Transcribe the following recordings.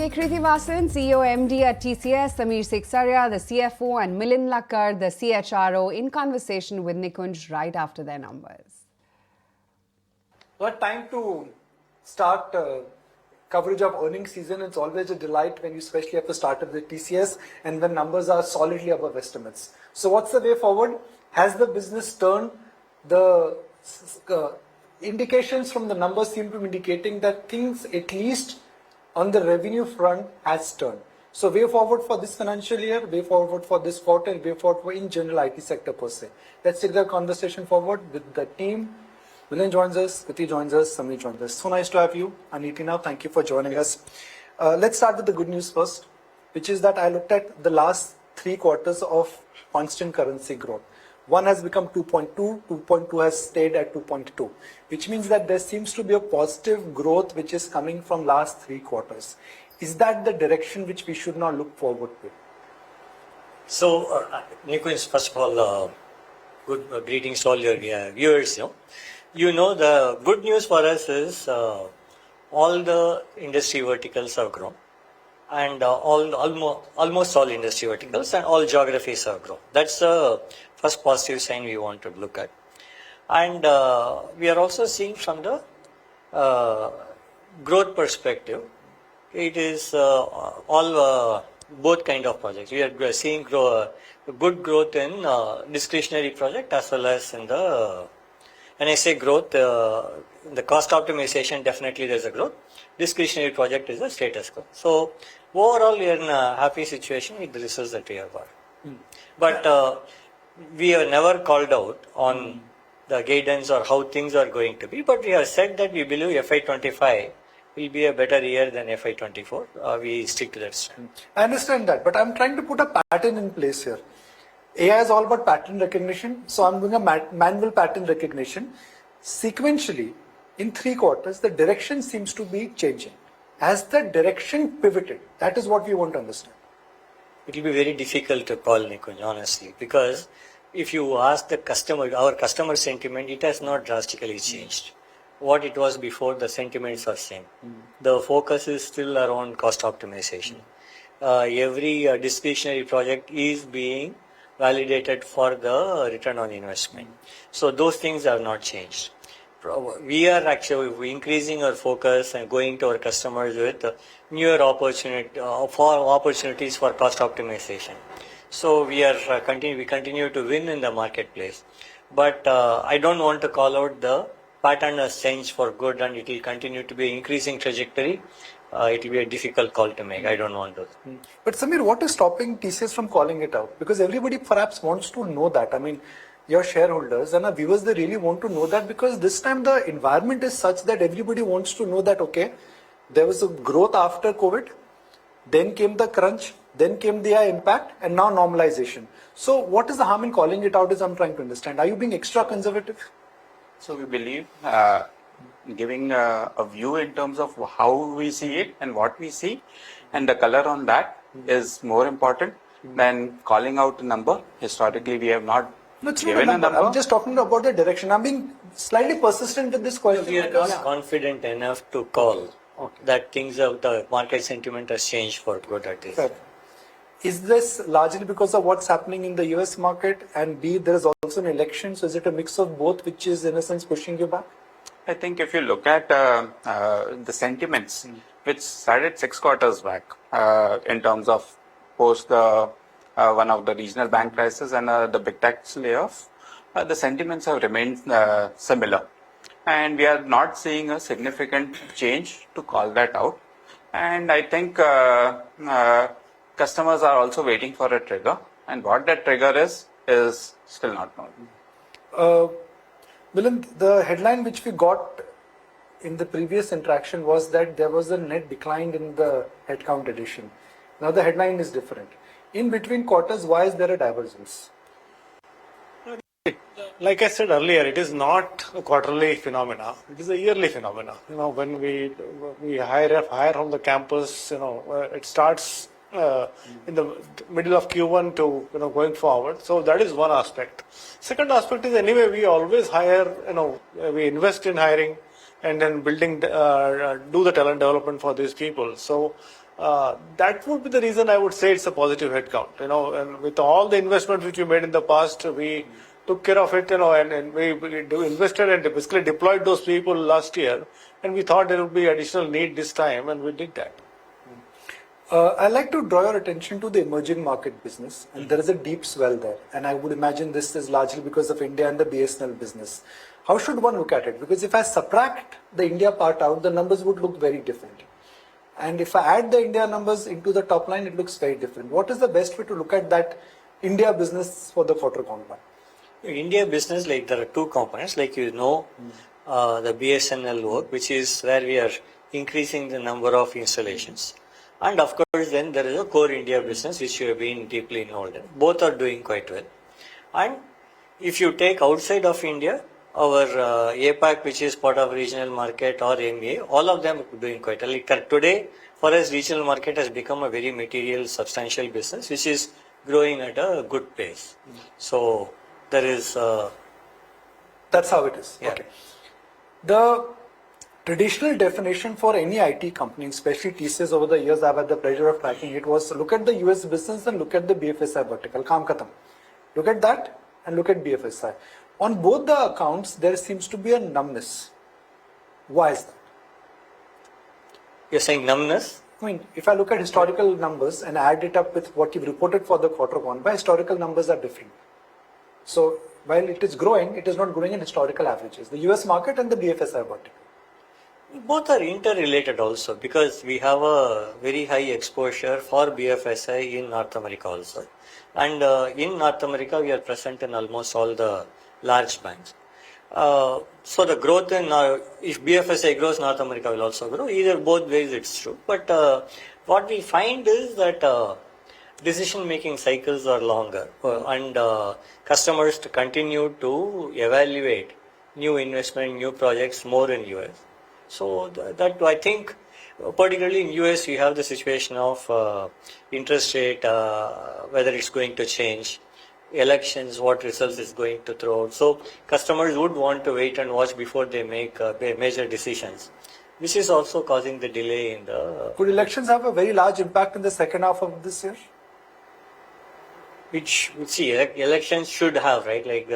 K Krithivasan, CEO MD at TCS, Samir Seksaria, the CFO, and Milind, Lakkad, the CHRO, in conversation with Nikunj right after their numbers. Well, time to start coverage of earnings season. It's always a delight when you especially have to start with the TCS and when numbers are solidly above estimates. So what's the way forward? Has the business turned? The indications from the numbers seem to be indicating that things, at least on the revenue front, has turned. So way forward for this financial year, way forward for this quarter, and way forward for in general IT sector per se. Let's take the conversation forward with the team. Milind joins us, Krithi joins us, Samir joins us. So nice to have you. Aniti now, thank you for joining us. Let's start with the good news first, which is that I looked at the last 3 quarters of constant currency growth. One has become 2.2, 2.2 has stayed at 2.2, which means that there seems to be a positive growth which is coming from last 3 quarters. Is that the direction which we should now look forward to? So, Nikunj, first of all, good greetings to all your viewers. You know, the good news for us is all the industry verticals have grown, and almost all industry verticals and all geographies have grown. That's the first positive sign we want to look at. And we are also seeing from the growth perspective, it is both kind of projects. We are seeing good growth in discretionary project as well as in the, when I say growth, the cost optimization, definitely there's a growth. Discretionary project is a status quo. So overall, we are in a happy situation with the results that we have got. But we have never called out on the guidance or how things are going to be, but we have said that we believe FY25 will be a better year than FY24. We stick to that stand. I understand that, but I'm trying to put a pattern in place here. AI is all about pattern recognition, so I'm doing a manual pattern recognition. Sequentially, in 3 quarters, the direction seems to be changing. Has the direction pivoted? That is what we want to understand. It will be very difficult to call, Nikunj, honestly, because if you ask the customer, our customer sentiment, it has not drastically changed. What it was before, the sentiments are same. The focus is still around cost optimization. Every discretionary project is being validated for the return on investment. So those things have not changed. We are actually increasing our focus and going to our customers with newer opportunities for cost optimization. So we continue to win in the marketplace. But I don't want to call out the pattern has changed for good and it will continue to be increasing trajectory. It will be a difficult call to make. I don't want to. But Samir, what is stopping TCS from calling it out? Because everybody perhaps wants to know that. I mean, your shareholders and our viewers, they really want to know that, because this time the environment is such that everybody wants to know that, okay, there was a growth after COVID, then came the crunch, then came the impact, and now normalization. So what is the harm in calling it out is I'm trying to understand. Are you being extra conservative? So we believe giving a view in terms of how we see it and what we see, and the color on that is more important than calling out a number. Historically, we have not given a number. I'm just talking about the direction. I'm being slightly persistent with this question. We are not confident enough to call that the market sentiment has changed for good at this. Fair. Is this largely because of what's happening in the US market, and B, there is also an election, so is it a mix of both which is in a sense pushing you back? I think if you look at the sentiments, which started 6 quarters back in terms of post the one of the regional bank crisis and the big tax layoff, the sentiments have remained similar. And we are not seeing a significant change to call that out. And I think customers are also waiting for a trigger, and what that trigger is still not known. Milind, the headline which we got in the previous interaction was that there was a net decline in the headcount addition. Now the headline is different. In between quarters, why is there a divergence? Like I said earlier, it is not a quarterly phenomena. It is a yearly phenomena. When we hire from the campus, it starts in the middle of Q1 to going forward. So that is one aspect. Second aspect is, anyway, we always hire. We invest in hiring and then building, do the talent development for these people. So That would be the reason I would say it's a positive headcount. And with all the investments which we made in the past, we took care of it, and we invested and basically deployed those people last year, and we thought there would be additional need this time, and we did that. I'd like to draw your attention to the emerging market business, and there is a deep swell there. And I would imagine this is largely because of India and the BSNL business. How should one look at it? Because if I subtract the India part out, the numbers would look very different. And if I add the India numbers into the top line, it looks very different. What is the best way to look at that India business for the quarter gone by? India business, like there are two components, like the BSNL work, which is where we are increasing the number of installations. And of course, then there is a core India business, which you have been deeply involved in. Both are doing quite well. And if you take outside of India, our APAC, which is part of regional market, or MEA, all of them are doing quite well. Like today, for us, regional market has become a very material, substantial business, which is growing at a good pace. So there is. That's how it is. Yeah. Okay. The traditional definition for any IT company, especially TCS, over the years I've had the pleasure of tracking it, was look at the US business and look at the BFSI vertical. Kaam khatam. Look at that and look at BFSI. On both the accounts, there seems to be a numbness. Why is that? You're saying numbness? I mean, if I look at historical numbers and add it up with what you've reported for the quarter gone by, historical numbers are different. So while it is growing, it is not growing in historical averages. The US market and the BFSI vertical. Both are interrelated also, because we have a very high exposure for BFSI in North America also. And in North America, we are present in almost all the large banks. So the growth in, if BFSI grows, North America will also grow. Either both ways it's true. But what we find is that decision-making cycles are longer, and customers to continue to evaluate new investment, new projects more in US. So that I think, particularly in US, you have the situation of interest rate, whether it's going to change, elections, what results it's going to throw. So customers would want to wait and watch before they make major decisions, which is also causing the delay in the. Could elections have a very large impact in the second half of this year? Which elections should have, right? Like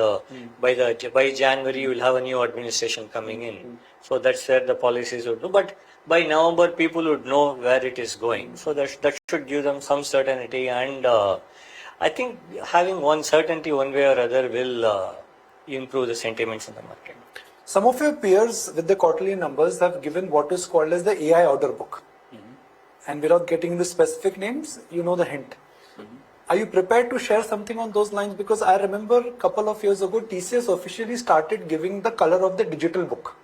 by January you will have a new administration coming in, so that's where the policies would do. But by November people would know where it is going, so that should give them some certainty. And I think having one certainty one way or other will improve the sentiments in the market. Some of your peers with the quarterly numbers have given what is called as the AI order book, and without getting into specific names, you know the hint. Are you prepared to share something on those lines? Because I remember a couple of years ago, TCS officially started giving the color of the digital book.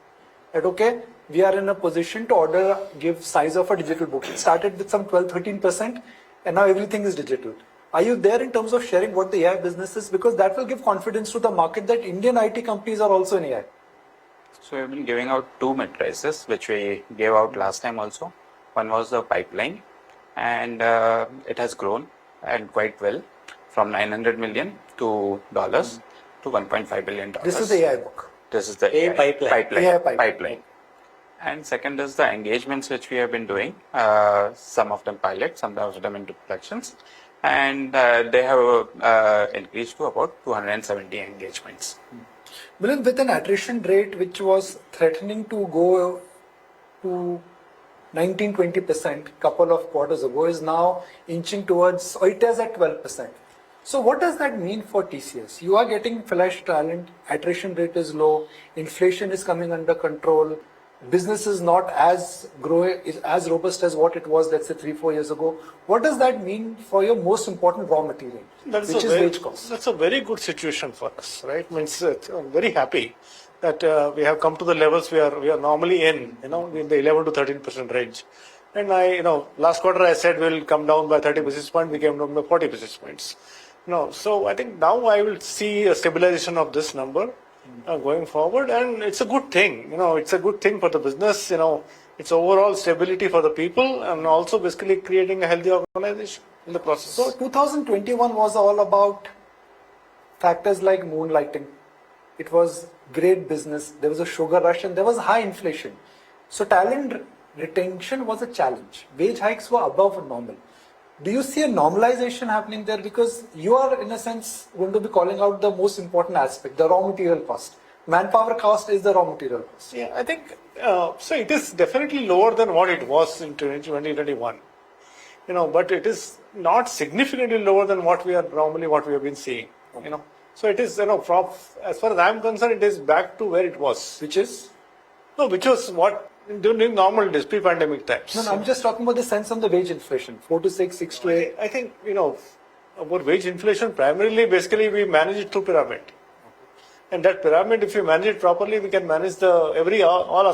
That okay, we are in a position to give size of a digital book. It started with some 12-13%, and now everything is digital. Are you there in terms of sharing what the AI business is? Because that will give confidence to the market that Indian IT companies are also in AI. So we've been giving out two matrices, which we gave out last time also. One was the pipeline, and it has grown and quite well, from $900 million to $1.5 billion. This is the AI book. This is the AI pipeline. And second is the engagements which we have been doing. Some of them pilot, some of them into productions, and they have increased to about 270 engagements. Milind, with an attrition rate which was threatening to go to 19-20% couple of quarters ago, is now inching towards, or it is at 12%. So what does that mean for TCS? You are getting fresh talent, attrition rate is low, inflation is coming under control, business is not as robust as what it was, let's say 3-4 years ago. What does that mean for your most important raw material, which is wage cost? That's a very good situation for us, right? Means I'm very happy that we have come to the levels we are normally in the 11 to 13% range. And last quarter I said we'll come down by 30 basis points, we came down by 40 basis points. So I think now I will see a stabilization of this number going forward, and it's a good thing. It's a good thing for the business. It's overall stability for the people, and also basically creating a healthy organization in the process. So 2021 was all about factors like moonlighting. It was great business. There was a sugar rush and there was high inflation. So talent retention was a challenge. Wage hikes were above normal. Do you see a normalization happening there? Because you are, in a sense, going to be calling out the most important aspect, the raw material cost. Manpower cost is the raw material cost. Yeah, I think so. It is definitely lower than what it was in 2021. But it is not significantly lower than what we have been seeing. So it is, from, as far as I'm concerned, it is back to where it was. Which is? No, which was what during normal days, pre-pandemic times. No, I'm just talking about the sense of the wage inflation, 4 to 6, 6 to 8. I think, about wage inflation, primarily, basically, we manage it through pyramid. And that pyramid, if we manage it properly, we can manage all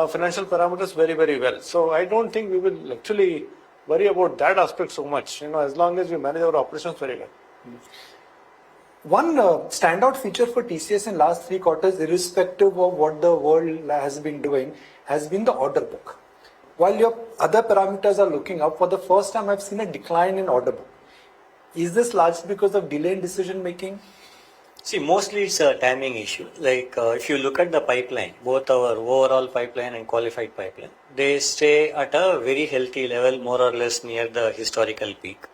financial parameters very, very well. So I don't think we will actually worry about that aspect so much, as long as we manage our operations very well. One standout feature for TCS in last 3 quarters, irrespective of what the world has been doing, has been the order book. While your other parameters are looking up, for the first time I've seen a decline in order book. Is this largely because of delay in decision making? See, mostly it's a timing issue. Like if you look at the pipeline, both our overall pipeline and qualified pipeline, they stay at a very healthy level, more or less near the historical peak.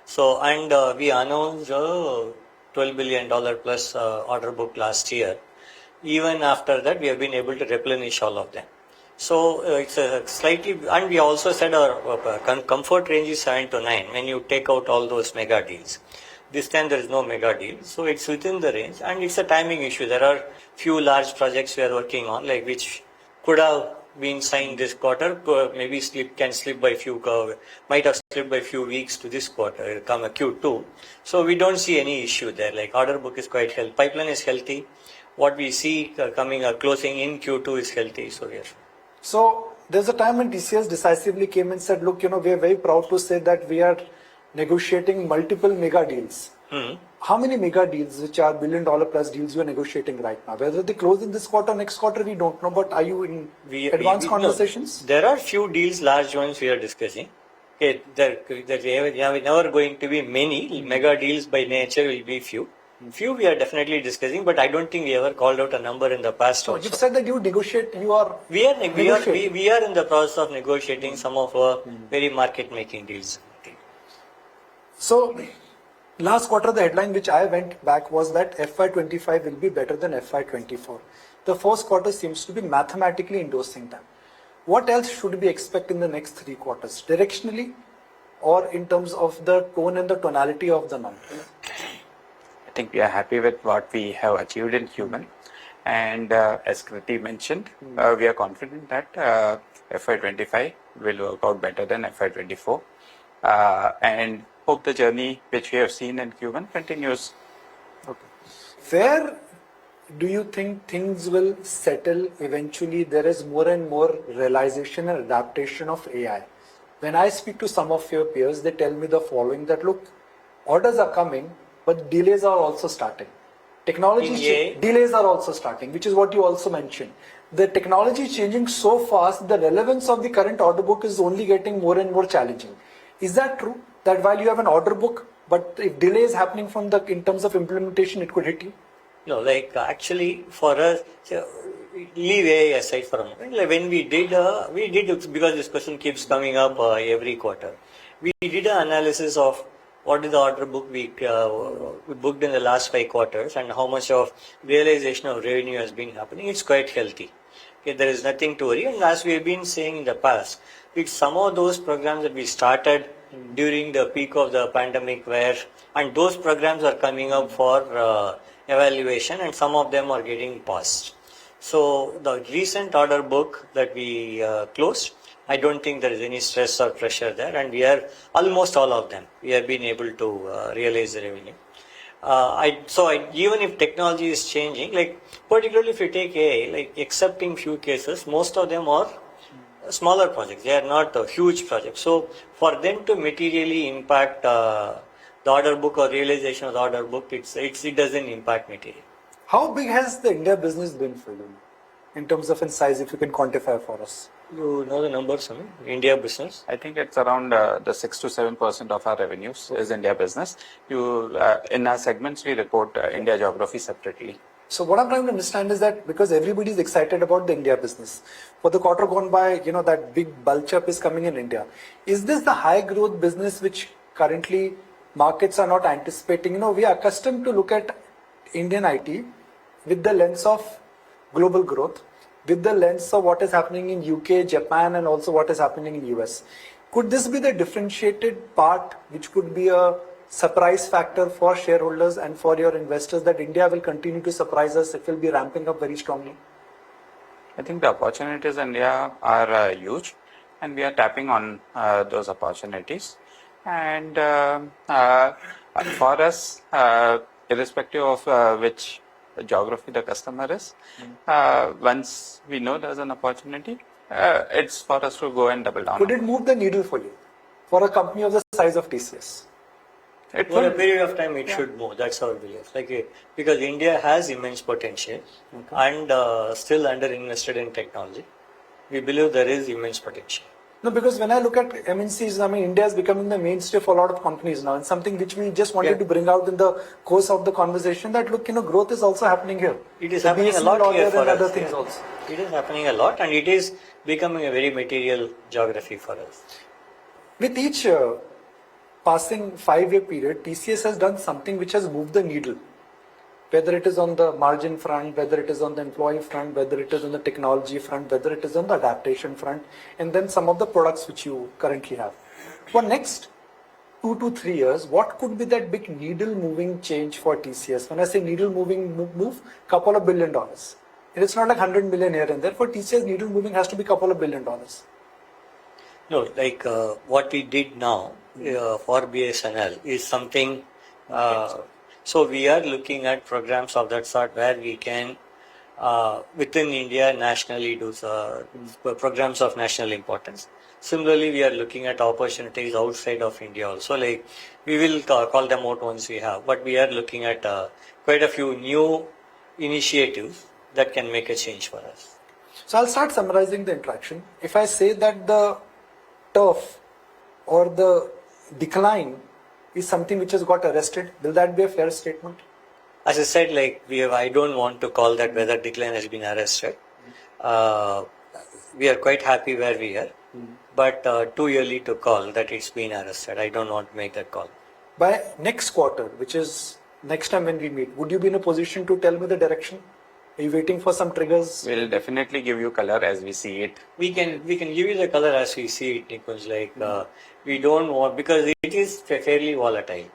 So, and we announced a $12 billion plus order book last year. Even after that, we have been able to replenish all of them. So it's a slightly, and we also said our comfort range is 7 to 9 when you take out all those mega deals. This time there is no mega deal, so it's within the range, and it's a timing issue. There are few large projects we are working on, like which could have been signed this quarter, maybe might have slipped by few weeks to this quarter, come a Q2. So we don't see any issue there. Like order book is quite healthy, pipeline is healthy. What we see closing in Q2 is healthy. So yes. So there's a time when TCS decisively came and said, look, we are very proud to say that we are negotiating multiple mega deals. How many mega deals, which are $1 billion plus deals, you are negotiating right now? Whether they close in this quarter, next quarter, we don't know. But are you in advanced conversations? No. There are few deals, large ones we are discussing. Okay, there are never going to be many. Mega deals by nature will be few. Few we are definitely discussing, but I don't think we ever called out a number in the past. So you've said that you negotiate. We are in the process of negotiating some of our very market making deals. So, last quarter, the headline which I went back was that FY25 will be better than FY24. The first quarter seems to be mathematically endorsing them. What else should we expect in the next 3 quarters? Directionally or in terms of the tone and the tonality of the numbers? I think we are happy with what we have achieved in Q1. And as Krithi mentioned, we are confident that FY25 will work out better than FY24. And hope the journey which we have seen in Q1 continues. Okay. Where do you think things will settle eventually? There is more and more realization and adaptation of AI. When I speak to some of your peers, they tell me the following, that look, orders are coming, but delays are also starting. Delays are also starting, which is what you also mentioned. The technology is changing so fast, the relevance of the current order book is only getting more and more challenging. Is that true? That while you have an order book, but if delay is happening in terms of implementation, it could hit you? No, actually for us, leave AI aside for a moment. Like when we did because this question keeps coming up every quarter. We did an analysis of what is the order book we booked in the last 5 quarters and how much of realization of revenue has been happening. It's quite healthy. Okay, there is nothing to worry. And as we have been saying in the past, it's some of those programs that we started during the peak of the pandemic and those programs are coming up for evaluation and some of them are getting paused. So the recent order book that we closed, I don't think there is any stress or pressure there, and we are almost all of them. We have been able to realize the revenue. Even if technology is changing, like particularly if you take AI, like excepting few cases, most of them are smaller projects. They are not huge projects. So for them to materially impact the order book or realization of the order book, it doesn't impact materially. How big has the India business been for you in terms of in size, if you can quantify for us? You know the numbers, Samir? India business? I think it's around the 6 to 7% of our revenues is India business. In our segments, we report India geography separately. So what I'm trying to understand is that because everybody is excited about the India business, for the quarter gone by, that big bulge up is coming in India. Is this the high growth business which currently markets are not anticipating? We are accustomed to look at Indian IT with the lens of global growth, with the lens of what is happening in UK, Japan, and also what is happening in US. Could this be the differentiated part which could be a surprise factor for shareholders and for your investors, that India will continue to surprise us? It will be ramping up very strongly. I think the opportunities in India are huge, and we are tapping on those opportunities. And for us, irrespective of which geography the customer is, once we know there's an opportunity, it's for us to go and double down. Could it move the needle for you, for a company of the size of TCS? For a period of time, it should move. That's our belief. Because India has immense potential and still underinvested in technology. We believe there is immense potential. No, because when I look at MNCs, India is becoming the mainstay for a lot of companies now, and something which we just wanted to bring out in the course of the conversation, that growth is also happening here. It is happening a lot here for us. Other things also. It is happening a lot, and it is becoming a very material geography for us. With each passing 5-year period, TCS has done something which has moved the needle. Whether it is on the margin front, whether it is on the employee front, whether it is on the technology front, whether it is on the adaptation front, and then some of the products which you currently have. For next 2 to 3 years, what could be that big needle moving change for TCS? When I say needle moving move, couple of $1 billion. It's not like 100 million here and there. For TCS, needle moving has to be couple of $1 billion. No, what we did now for BSNL is something. So we are looking at programs of that sort where we can, within India, nationally do programs of national importance. Similarly, we are looking at opportunities outside of India also. We will call them out once we have, but we are looking at quite a few new initiatives that can make a change for us. So I'll start summarizing the interaction. If I say that the turf or the decline is something which has got arrested, will that be a fair statement? As I said, I don't want to call that whether decline has been arrested. We are quite happy where we are, but too early to call that it's been arrested. I don't want to make that call. By next quarter, which is next time when we meet, would you be in a position to tell me the direction? Are you waiting for some triggers? We'll definitely give you color as we see it. We can give you the color as we see it, Nikunj. We don't want, because it is fairly volatile.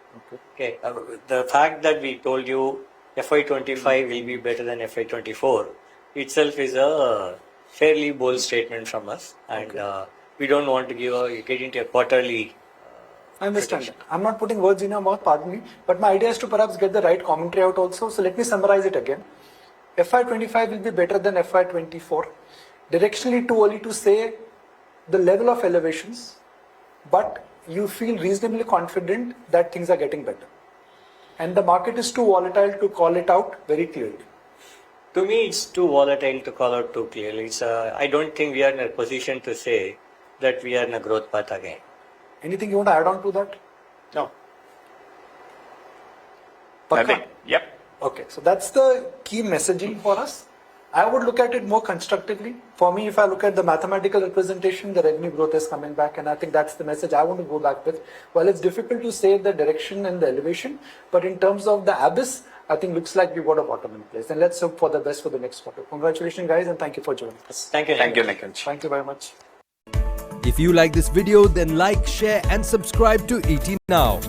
Okay. The fact that we told you FY25 will be better than FY24 itself is a fairly bold statement from us, and we don't want to get into a quarterly. I understand that. I'm not putting words in your mouth, pardon me, but my idea is to perhaps get the right commentary out also. So let me summarize it again. FY25 will be better than FY24. Directionally too early to say the level of elevations, but you feel reasonably confident that things are getting better. And the market is too volatile to call it out very clearly. To me, it's too volatile to call out too clearly. I don't think we are in a position to say that we are in a growth path again. Anything you want to add on to that? No. Pakka? Yep. Okay, so that's the key messaging for us. I would look at it more constructively. For me, if I look at the mathematical representation, the revenue growth is coming back, and I think that's the message I want to go back with. Well, it's difficult to say the direction and the elevation, but in terms of the abyss, I think looks like we've got a bottom in place. And let's hope for the best for the next quarter. Congratulations, guys, and thank you for joining us. Thank you. Thank you, Nikunj. Thank you very much. If you like this video, then like, share and subscribe to ET Now.